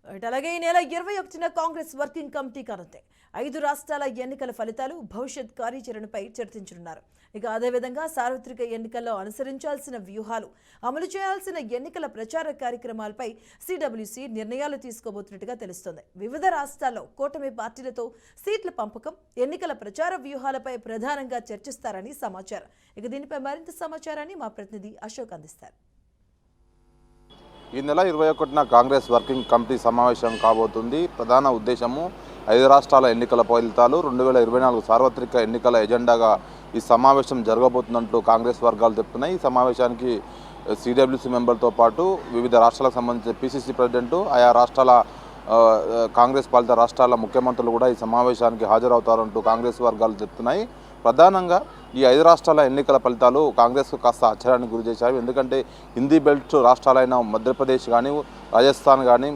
అలాగే ఈ నెల 21న కాంగ్రెస్ వర్కింగ్ కమిటీ కానుంది. 5 రాష్ట్రాల ఎన్నికల ఫలితాలు, భవిష్యత్ కార్యాచరణపై చర్చించనున్నారు. ఇక అదేవిధంగా సార్వత్రిక ఎన్నికల్లో అనుసరించాల్సిన వ్యూహాలు, అమలు చేయాల్సిన ఎన్నికల ప్రచార కార్యక్రమాలపై సిడబ్ల్యూసీ నిర్ణయాలు తీసుకోబోతున్నట్టుగా తెలుస్తోంది. వివిధ రాష్ట్రాల్లో కూటమి పార్టీలతో సీట్ల పంపకం, ఎన్నికల ప్రచార వ్యూహాలపై ప్రధానంగా చర్చిస్తారని సమాచారం. ఇక దీనిపై మరింత సమాచారాన్ని మా ప్రతినిధి అశోక్ అందిస్తారు. ఈ నెల 21న కాంగ్రెస్ వర్కింగ్ కమిటీ సమావేశం కాబోతుంది. ప్రధాన ఉద్దేశము 5 రాష్ట్రాల ఎన్నికల ఫలితాలు, 2024 సార్వత్రిక ఎన్నికల ఎజెండాగా ఈ సమావేశం జరగబోతున్నట్లు కాంగ్రెస్ వర్గాలు చెప్తున్నాయి. ఈ సమావేశానికి సిడబ్ల్యూసీ మెంబర్తో పాటు వివిధ రాష్ట్రాలకు సంబంధించిన పిసిసి ప్రెసిడెంట్, ఆయా రాష్ట్రాల కాంగ్రెస్ పాలిత రాష్ట్రాల ముఖ్యమంత్రులు కూడా ఈ సమావేశానికి హాజరవుతారంటూ కాంగ్రెస్ వర్గాలు చెప్తున్నాయి. ప్రధానంగా ఈ 5 రాష్ట్రాల ఎన్నికల ఫలితాలు కాంగ్రెస్కు కాస్త ఆశ్చర్యానికి గురి చేశాయి. ఎందుకంటే హిందీ బెల్ట్ రాష్ట్రాలైన మధ్యప్రదేశ్ కానీ, రాజస్థాన్ కానీ,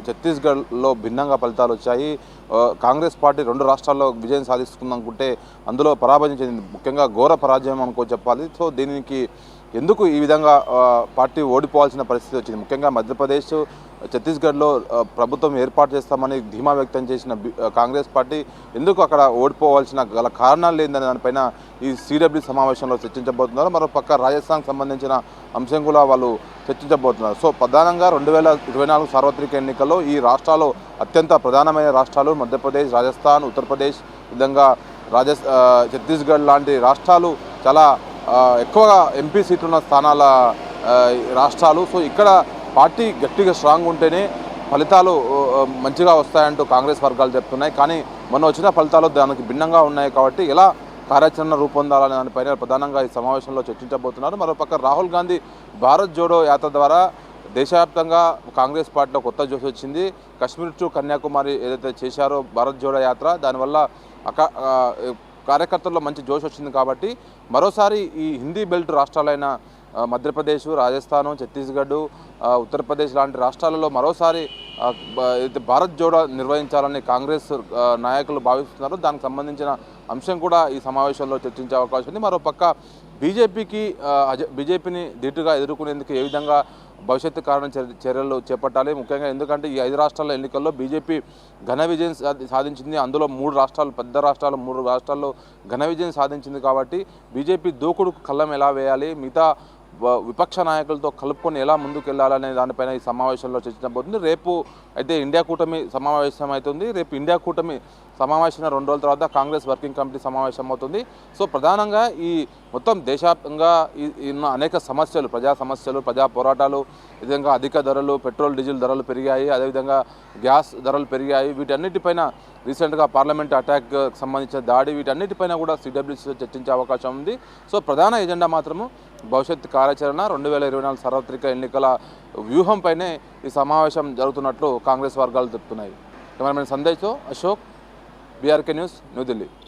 ఛత్తీస్గఢ్లో భిన్నంగా ఫలితాలు వచ్చాయి. కాంగ్రెస్ పార్టీ 2 రాష్ట్రాల్లో విజయం సాధిస్తుందనుకుంటే అందులో పరాజయం చెందింది. ముఖ్యంగా ఘోర పరాజయం అనుకో చెప్పాలి. సో దీనికి ఎందుకు ఈ విధంగా పార్టీ ఓడిపోవాల్సిన పరిస్థితి వచ్చింది? ముఖ్యంగా మధ్యప్రదేశ్, ఛత్తీస్గఢ్లో ప్రభుత్వం ఏర్పాటు చేస్తామని ధీమా వ్యక్తం చేసిన కాంగ్రెస్ పార్టీ ఎందుకు అక్కడ ఓడిపోవాల్సిన గల కారణాలు లేదని దానిపైన ఈ సిడబ్ల్యూ సమావేశంలో చర్చించబోతున్నారు. మరోపక్క రాజస్థాన్కి సంబంధించిన అంశం కూడా వాళ్ళు చర్చించబోతున్నారు. సో ప్రధానంగా 2024 సార్వత్రిక ఎన్నికల్లో ఈ రాష్ట్రాలు అత్యంత ప్రధానమైన రాష్ట్రాలు మధ్యప్రదేశ్, రాజస్థాన్, ఉత్తరప్రదేశ్, విధంగా ఛత్తీస్గఢ్ లాంటి రాష్ట్రాలు చాలా ఎక్కువగా ఎంపీ సీట్లున్న స్థానాల రాష్ట్రాలు. సో ఇక్కడ పార్టీ గట్టిగా స్ట్రాంగ్ ఉంటేనే ఫలితాలు మంచిగా వస్తాయంటూ కాంగ్రెస్ వర్గాలు చెప్తున్నాయి. కానీ మొన్న వచ్చిన ఫలితాలు దానికి భిన్నంగా ఉన్నాయి కాబట్టి ఎలా కార్యాచరణ రూపొందాలనే దానిపైన ప్రధానంగా ఈ సమావేశంలో చర్చించబోతున్నారు. మరోపక్క రాహుల్ గాంధీ భారత్ జోడో యాత్ర ద్వారా దేశవ్యాప్తంగా కాంగ్రెస్ పార్టీలో కొత్త జోష్ వచ్చింది. కశ్మీర్ టు కన్యాకుమారి ఏదైతే చేశారో భారత్ జోడో యాత్ర, దానివల్ల కార్యకర్తల్లో మంచి జోష్ వచ్చింది. కాబట్టి మరోసారి ఈ హిందీ బెల్ట్ రాష్ట్రాలైన మధ్యప్రదేశ్, రాజస్థాన్, ఛత్తీస్గఢ్, ఉత్తరప్రదేశ్ లాంటి రాష్ట్రాలలో మరోసారి భారత్ జోడో నిర్వహించాలని కాంగ్రెస్ నాయకులు భావిస్తున్నారు. దానికి సంబంధించిన అంశం కూడా ఈ సమావేశంలో చర్చించే అవకాశం ఉంది. మరోపక్క బీజేపీని ధీటుగా ఎదుర్కొనేందుకు ఏ విధంగా భవిష్యత్తు కారణ చర్యలు చేపట్టాలి, ముఖ్యంగా ఎందుకంటే ఈ 5 రాష్ట్రాల ఎన్నికల్లో బీజేపీ ఘన విజయం సాధించింది. అందులో 3 రాష్ట్రాలు, పెద్ద రాష్ట్రాలు 3 రాష్ట్రాల్లో ఘన విజయం సాధించింది. కాబట్టి బీజేపీ దూకుడుకు కళ్ళం ఎలా వేయాలి, మిగతా విపక్ష నాయకులతో కలుపుకొని ఎలా ముందుకు వెళ్ళాలనే దానిపైన ఈ సమావేశంలో చర్చించబోతుంది. రేపు అయితే ఇండియా కూటమి సమావేశం అవుతుంది. రేపు ఇండియా కూటమి సమావేశం 2 రోజుల తర్వాత కాంగ్రెస్ వర్కింగ్ కమిటీ సమావేశం అవుతుంది. సో ప్రధానంగా ఈ మొత్తం దేశవ్యాప్తంగా ఉన్న అనేక సమస్యలు, ప్రజా సమస్యలు, ప్రజా పోరాటాలు, విధంగా అధిక ధరలు, పెట్రోల్ డీజిల్ ధరలు పెరిగాయి, అదేవిధంగా గ్యాస్ ధరలు పెరిగాయి. వీటన్నిటిపైన రీసెంట్గా పార్లమెంట్ అటాక్ సంబంధించిన దాడి, వీటన్నిటిపైన కూడా సిడబ్ల్యూసీతో చర్చించే అవకాశం ఉంది. సో ప్రధాన ఎజెండా మాత్రము భవిష్యత్ కార్యాచరణ, 2024 సార్వత్రిక ఎన్నికల వ్యూహంపైనే ఈ సమావేశం జరుగుతున్నట్లు కాంగ్రెస్ వర్గాలు చెప్తున్నాయి. కెమెరామెన్ సందేశ్తో అశోక్, బీఆర్కే న్యూస్, న్యూఢిల్లీ.